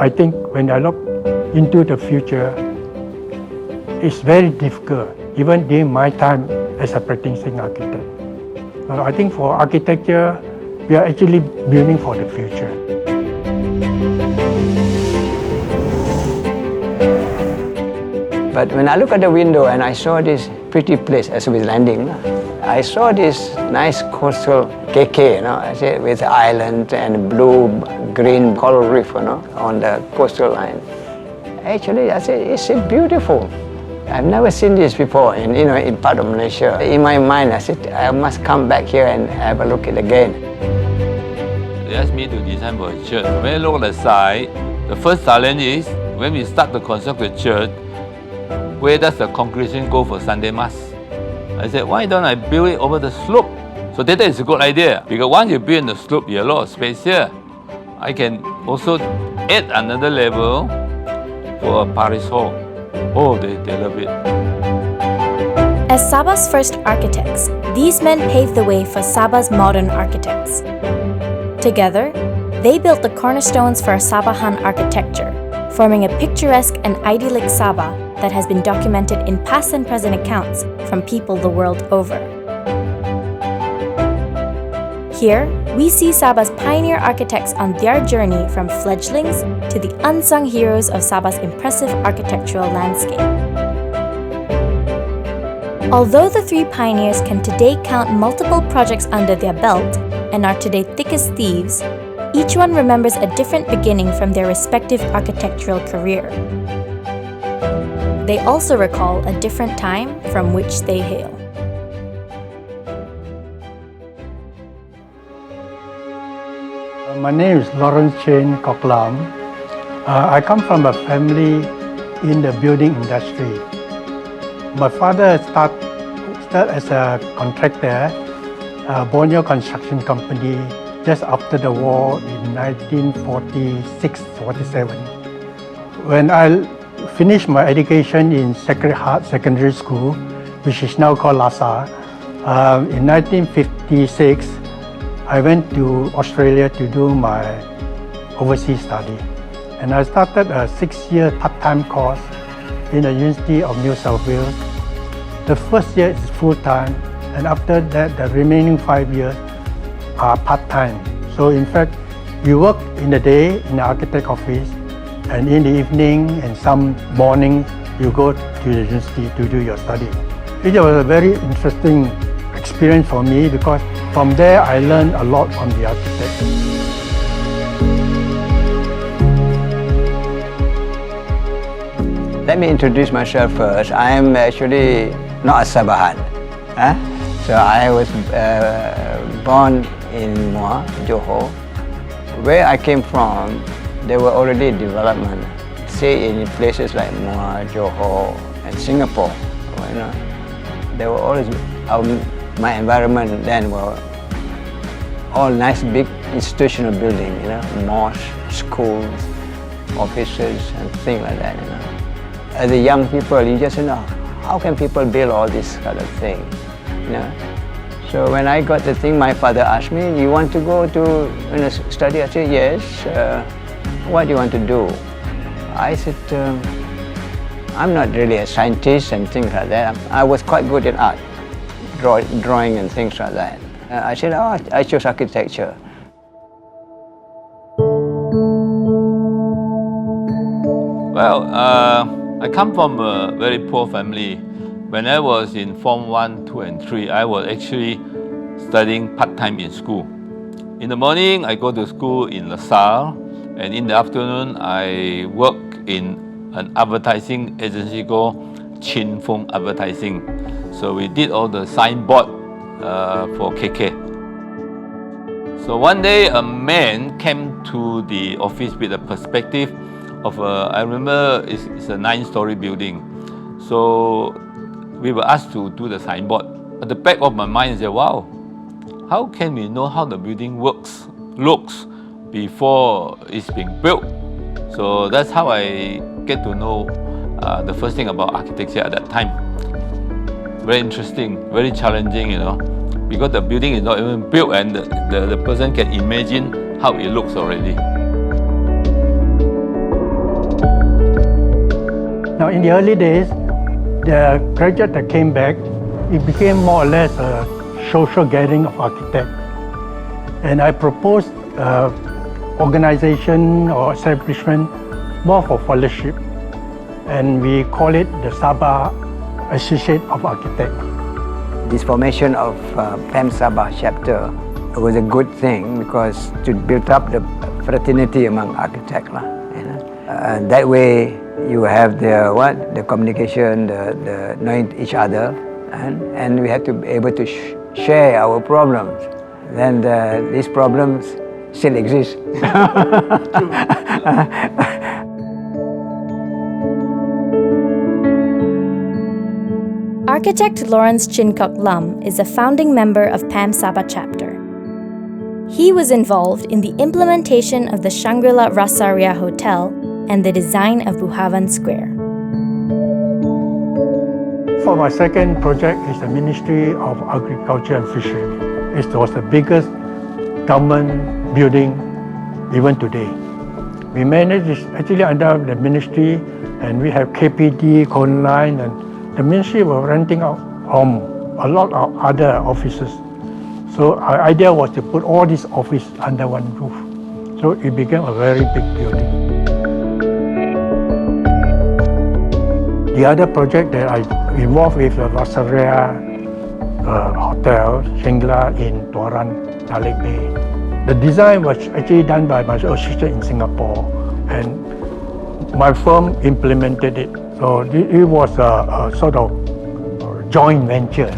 I think when I look into the future, it's very difficult, even during my time as a practicing architect. I think for architecture, we are actually building for the future. But when I look at the window and I saw this pretty place as we landing, I saw this nice coastal KK, I said, with island and blue-green coral reef, on the coastal line. Actually, I said, it's beautiful. I've never seen this before in part of Malaysia. In my mind, I said, I must come back here and have a look at it again. They asked me to design for a church. When I look at the side, the first challenge is when we start to construct the church, where does the congregation go for Sunday Mass? I said, why don't I build it over the slope? So that is a good idea, because once you build in the slope, you have a lot of space here. I can also add another level for a parish hall. Oh, they love it. As Sabah's first architects, these men paved the way for Sabah's modern architects. Together, they built the cornerstones for Sabahan architecture, forming a picturesque and idyllic Sabah that has been documented in past and present accounts from people the world over. Here, we see Sabah's pioneer architects on their journey from fledglings to the unsung heroes of Sabah's impressive architectural landscape. Although the three pioneers can today count multiple projects under their belt and are today thick as thieves, each one remembers a different beginning from their respective architectural career. They also recall a different time from which they hail. My name is Lawrence Chen Koklam. I come from a family in the building industry. My father started as a contractor, Borneo construction company, just after the war in 1946-47. When I finished my education in Sacred Heart Secondary School, which is now called LASA, in 1956, I went to Australia to do my overseas study. And I started a 6-year part-time course in the University of New South Wales. The first year is full-time, and after that, the remaining 5 years are part-time. So in fact, you work in the day in the architect office, and in the evening and some morning, you go to the university to do your study. It was a very interesting experience for me because from there I learned a lot from the architect. Let me introduce myself first. I am actually not a Sabahan. So I was born in Muar, Johor. Where I came from, there were already development, say in places like Muar, Johor, and Singapore. There were always my environment then were all nice big institutional buildings, mosques, schools, offices, and things like that. As a young people, you just how can people build all this kind of thing? So when I got the thing, my father asked me, "You want to go to study?" I said, "Yes." What do you want to do? I said, I'm not really a scientist and things like that. I was quite good at art, drawing and things like that. I said, I chose architecture. Well, I come from a very poor family. When I was in Form 1, 2, and 3, I was actually studying part-time in school. In the morning, I go to school in LaSalle, and in the afternoon, I work in an advertising agency called Chin Fong Advertising. So we did all the signboard for KK. So one day, a man came to the office with a perspective of I remember it's a 9-story building. So we were asked to do the signboard. At the back of my mind, I said, wow, how can we know how the building looks before it's being built? So that's how I get to know the first thing about architecture at that time. Very interesting, very challenging, because the building is not even built and the person can imagine how it looks already. Now, in the early days, the project that came back, it became more or less a social gathering of architects. And I proposed organization or establishment more for fellowship. And we call it the Sabah Associate of Architects. This formation of PAM Sabah chapter was a good thing because to build up the fraternity among architects. That way you have the communication, the knowing each other, and we have to be able to share our problems. Then these problems still exist. Architect Lawrence Chinkok Lam is a founding member of PAM Sabah chapter. He was involved in the implementation of the Shangri-La Rasaria Hotel and the design of Buhavan Square. For my second project is the Ministry of Agriculture and Fishery. It was the biggest government building even today. We manage this actually under the ministry, and we have KPD, Cone Line, and the ministry were renting out from a lot of other offices. So our idea was to put all these offices under one roof. So it became a very big building. The other project that I involved with the Rasaria Hotel, Shangri-La in Tuaran, Dalek Bay. The design was actually done by my associate in Singapore, and my firm implemented it. So it was a sort of joint venture.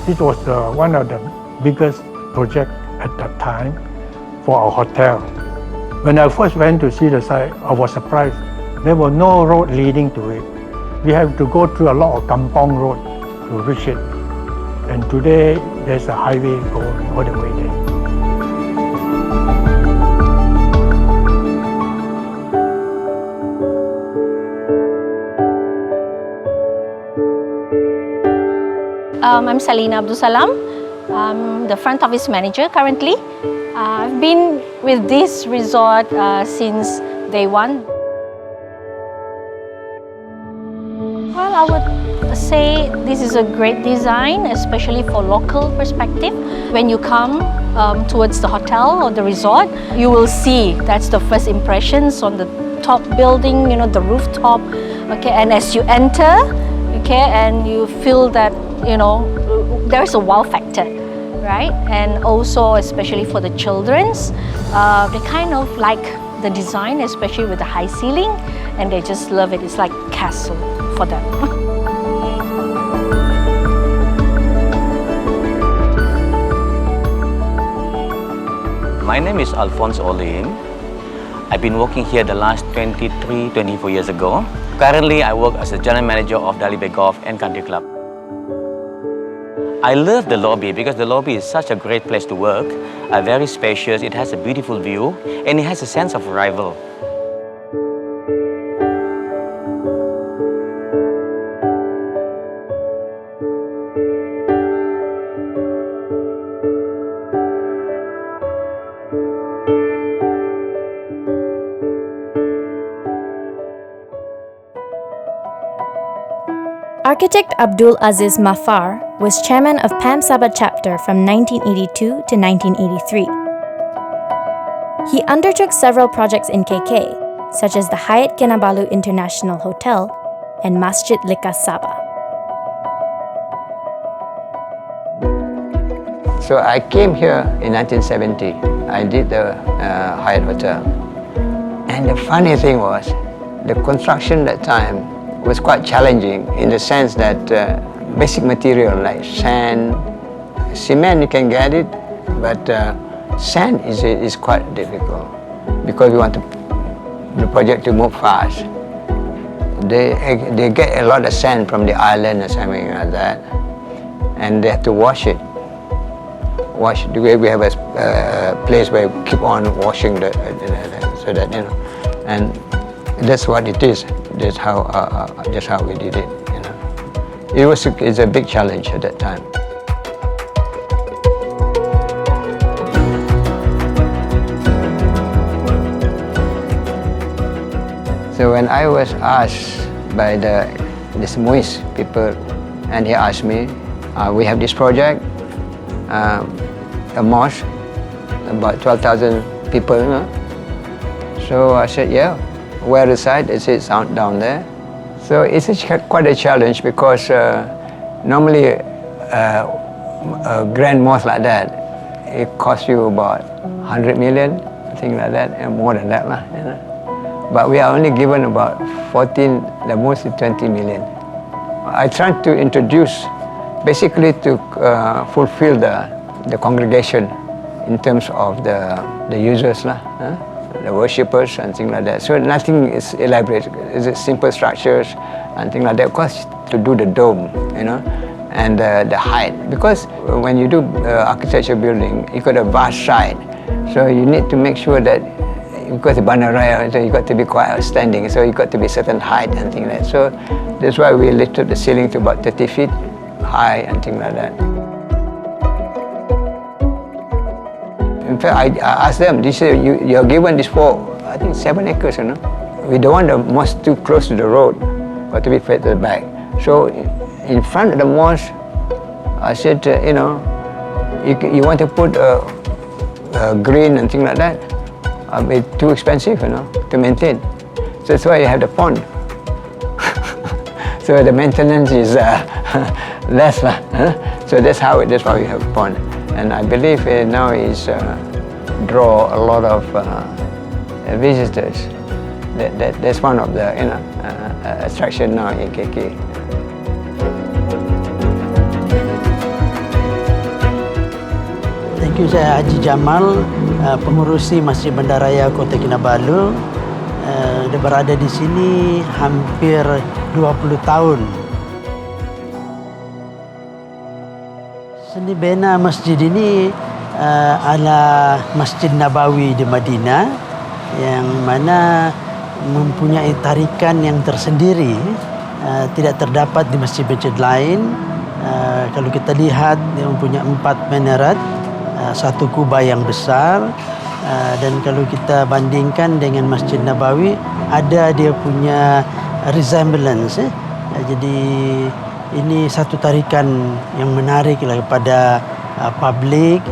It was one of the biggest projects at that time for our hotel. When I first went to see the site, I was surprised. There was no road leading to it. We have to go through a lot of kampong road to reach it. And today, there's a highway going all the way there. I'm Salina Abdul Salam. I'm the front office manager currently. I've been with this resort since day one. Well, I would say this is a great design, especially for local perspective. When you come towards the hotel or the resort, you will see that's the first impressions on the top building, the rooftop. Okay, and as you enter, okay, and you feel that there's a wow factor, right? And also, especially for the children's, they kind of like the design, especially with the high ceiling, and they just love it. It's like a castle for them. My name is Alphonse Olim. I've been working here the last 24 years ago. Currently, I work as a general manager of Dalek Bay Golf and Country Club. I love the lobby because the lobby is such a great place to work, very spacious, it has a beautiful view, and it has a sense of arrival. Architect Abdul Aziz Mahfar was chairman of PAM Sabah chapter from 1982 to 1983. He undertook several projects in KK, such as the Hyatt Kinabalu International Hotel and Masjid Likas Sabah. So I came here in 1970. I did the Hyatt Hotel. And the funny thing was, the construction that time was quite challenging in the sense that basic material like sand, cement you can get it, but sand is quite difficult because we want the project to move fast. They get a lot of sand from the island or something like that, and they have to wash it. We have a place where we keep on washing so that and that's what it is. That's how we did it. It's a big challenge at that time. So when I was asked by this Muis people, and he asked me, we have this project, a mosque, about 12,000 people, you know. So I said, yeah, where the site? It says down there. So it's quite a challenge because normally a grand mosque like that, it costs you about 100 million, thing like that, and more than that, you know. But we are only given about 14, the most is 20 million. I tried to introduce, basically to fulfill the congregation in terms of the users, the worshippers and things like that. So nothing is elaborate, it's simple structures and things like that. Of course, to do the dome, you know, and the height. Because when you do architecture building, you got a vast site. So you need to make sure that, because the Bandaraya, so you got to be quite outstanding, so you got to be certain height and things like that. So that's why we lifted the ceiling to about 30 feet high and things like that. In fact, I asked them, they said, you're given this for, I think 7 acres, you know. We don't want the mosque too close to the road, got to be fed to the back. So in front of the mosque, I said, you know, you want to put a green and things like that, it's too expensive, you know, to maintain. So that's why you have the pond. So the maintenance is less. So that's why we have a pond. And I believe now is draw a lot of visitors. That's one of the attraction now in KK. Thank you, saya Haji Jamal, pengurusi Masjid Bandaraya Kota Kinabalu. Dia berada di sini hampir 20 tahun. Seni bina masjid ini adalah Masjid Nabawi di Madinah, yang mana mempunyai tarikan yang tersendiri, tidak terdapat di masjid-masjid lain. Kalau kita lihat, dia mempunyai 4 minaret, 1 kubah yang besar, dan kalau kita bandingkan dengan Masjid Nabawi, ada dia punya resemblance. Jadi ini satu tarikan yang menarik kepada publik,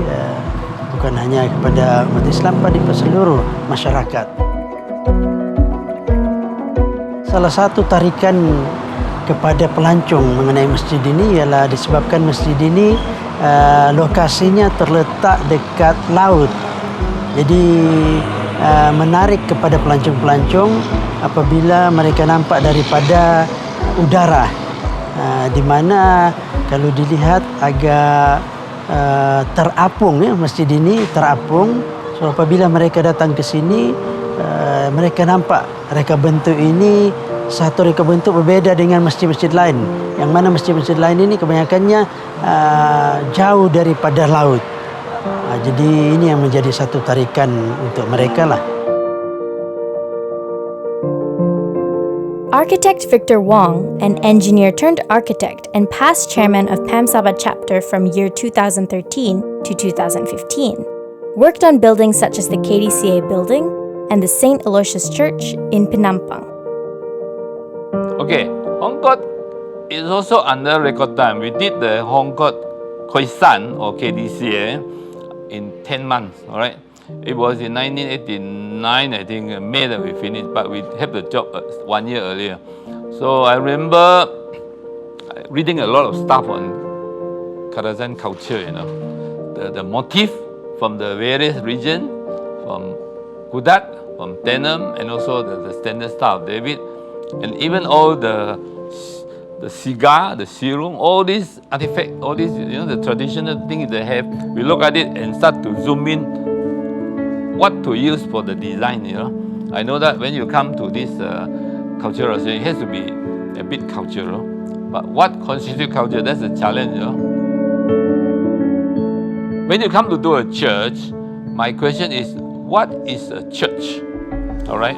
bukan hanya kepada umat Islam, pada seluruh masyarakat. Salah satu tarikan kepada pelancong mengenai masjid ini ialah disebabkan masjid ini lokasinya terletak dekat laut. Jadi menarik kepada pelancong-pelancong apabila mereka nampak daripada udara, di mana kalau dilihat agak terapung, ya, masjid ini terapung. So apabila mereka datang ke sini, mereka nampak reka bentuk ini satu reka bentuk berbeza dengan masjid-masjid lain, yang mana masjid-masjid lain ini kebanyakannya jauh daripada laut. Jadi ini yang menjadi satu tarikan untuk mereka lah. Architect Victor Wong, an engineer turned architect and past chairman of PAM Sabah chapter from year 2013 to 2015, worked on buildings such as the KDCA building and the St. Aloysius Church in Penampang. Okay, Hong Kong is also under record time. We did the Hong Kong Khoisan or KDCA in 10 months, all right? It was in 1989, I think, May that we finished, but we had the job 1 year earlier. So I remember reading a lot of stuff on Karazhan culture, you know. The motif from the various regions, from Kudat, from Tenem, and also the standard style of David, and even all the cigar, the sirung, all these artifacts, all these, you know, the traditional things they have, we look at it and start to zoom in what to use for the design, you know. I know that when you come to this cultural, it has to be a bit cultural, but what constitutes culture, that's a challenge, you know. When you come to do a church, my question is, what is a church? All right?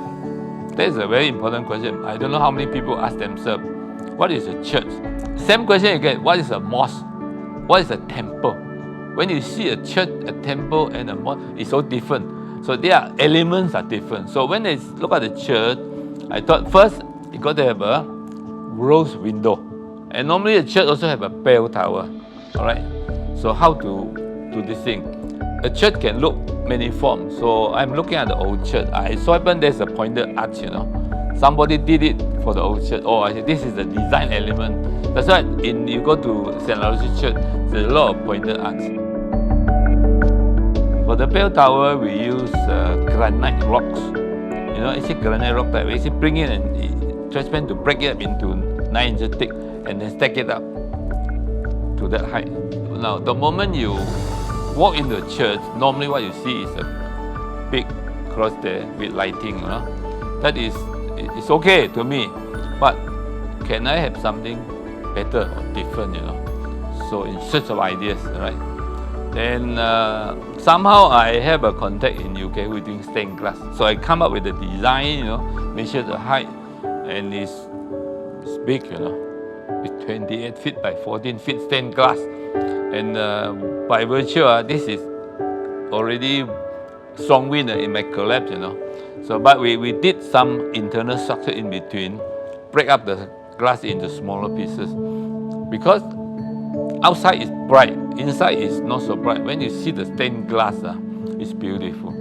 That is a very important question. I don't know how many people ask themselves, what is a church? Same question again, what is a mosque? What is a temple? When you see a church, a temple, and a mosque, it's so different. So their elements are different. So when I look at the church, I thought first, you got to have a rose window. And normally a church also have a bell tower, all right? So how to do this thing? A church can look many forms. So I'm looking at the old church. I saw there's a pointed arch, you know. Somebody did it for the old church. Oh, I said, this is the design element. That's why you go to St. Aloysius Church, there's a lot of pointed arch. For the bell tower, we use granite rocks. You know, it's a granite rock that we bring it and transparent to break it up into 9 inches thick and then stack it up to that height. Now, the moment you walk into a church, normally what you see is a big cross there with lighting, you know. That is, it's okay to me, but can I have something better or different, you know? So in search of ideas, right? Then somehow I have a contact in UK who is doing stained glass. So I come up with the design, you know, measure the height, and it's big, you know. It's 28 feet by 14 feet stained glass. And by virtue, this is already strong wind, it may collapse, you know. So, but we did some internal structure in between, break up the glass into smaller pieces. Because outside is bright, inside is not so bright. When you see the stained glass, it's beautiful.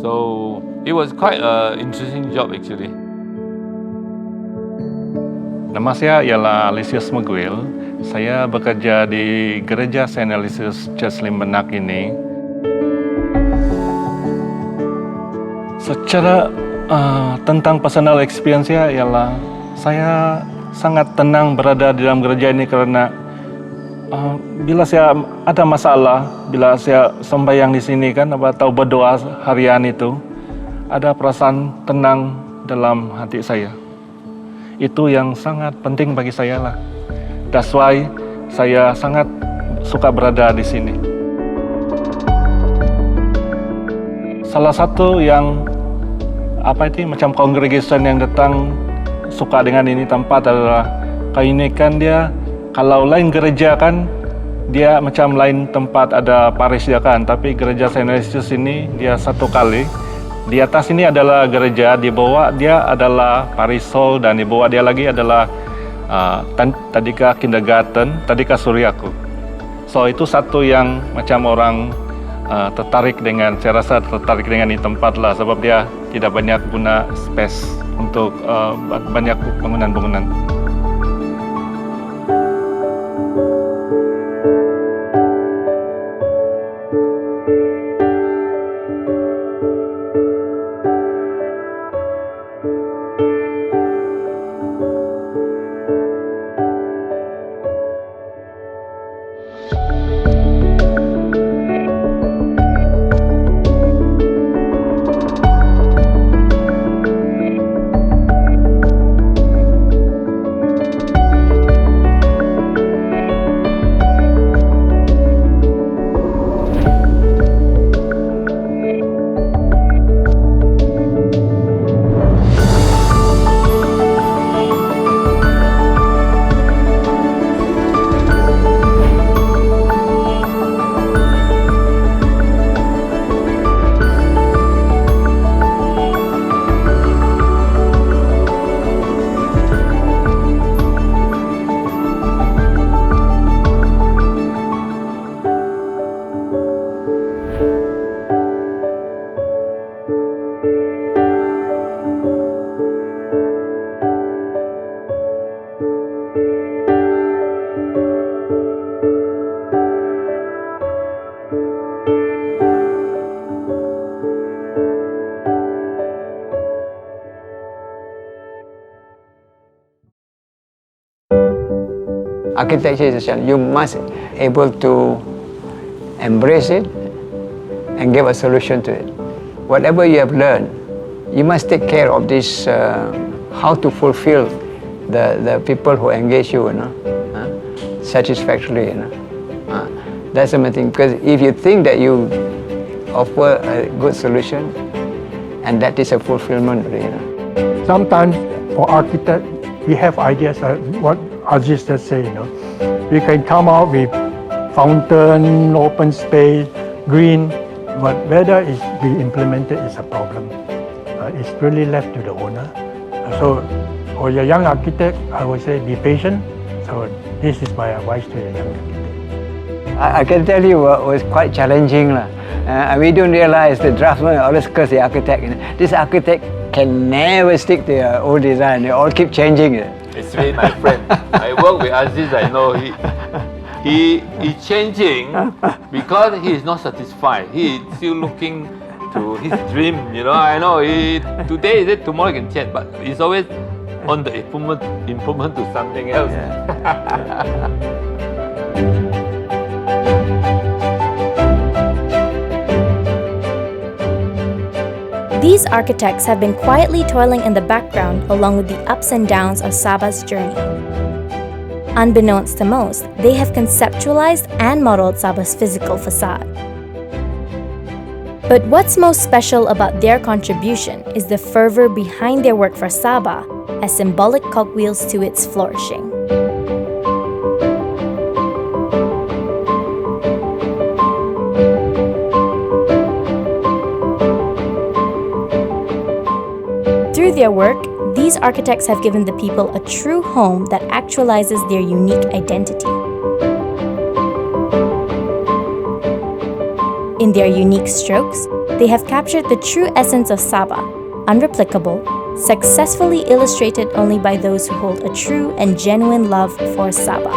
So it was quite an interesting job actually. Nama saya ialah Aloysius Miguel. Saya bekerja di Gereja St. Aloysius Church Limbenak ini. Secara tentang personal experience saya ialah saya sangat tenang berada di dalam gereja ini karena bila saya ada masalah, bila saya sembahyang di sini kan atau berdoa harian itu, ada perasaan tenang dalam hati saya. Itu yang sangat penting bagi saya lah. That's why saya sangat suka berada di sini. Salah satu yang macam congregation yang datang suka dengan ini tempat adalah keunikan dia. Kalau lain gereja kan dia macam lain tempat ada parish dia kan, tapi gereja St. Aloysius ini dia satu kali. Di atas ini adalah gereja, di bawah dia adalah parish hall, dan di bawah dia lagi adalah tadika kindergarten, tadika suryaku. So itu satu yang macam orang tertarik dengan, saya rasa tertarik dengan ini tempat lah, sebab dia tidak banyak guna space untuk banyak bangunan-bangunan. Architecture is a challenge. You must able to embrace it and give a solution to it. Whatever you have learned, you must take care of this, how to fulfill the people who engage you, satisfactorily. That's the main thing. Because if you think that you offer a good solution, and that is a fulfillment, Sometimes for architect, we have ideas, what Aziz just said, we can come out with fountain, open space, green, but whether it's be implemented is a problem. It's really left to the owner. So For a young architect, I would say be patient. So this is my advice to a young architect. I can tell you what was quite challenging. We don't realize the draftsman always curse the architect. This architect can never stick to your old design. They all keep changing it. It's really my friend. I work with Aziz, I know he is changing because he is not satisfied. He is still looking to his dream, you know. I know today is it, tomorrow he can change, but he's always on the improvement to something else. These architects have been quietly toiling in the background along with the ups and downs of Sabah's journey. Unbeknownst to most, they have conceptualized and modeled Sabah's physical facade. But what's most special about their contribution is the fervor behind their work for Sabah as symbolic cogwheels to its flourishing. Through their work, these architects have given the people a true home that actualizes their unique identity. In their unique strokes, they have captured the true essence of Sabah, unreplicable, successfully illustrated only by those who hold a true and genuine love for Sabah.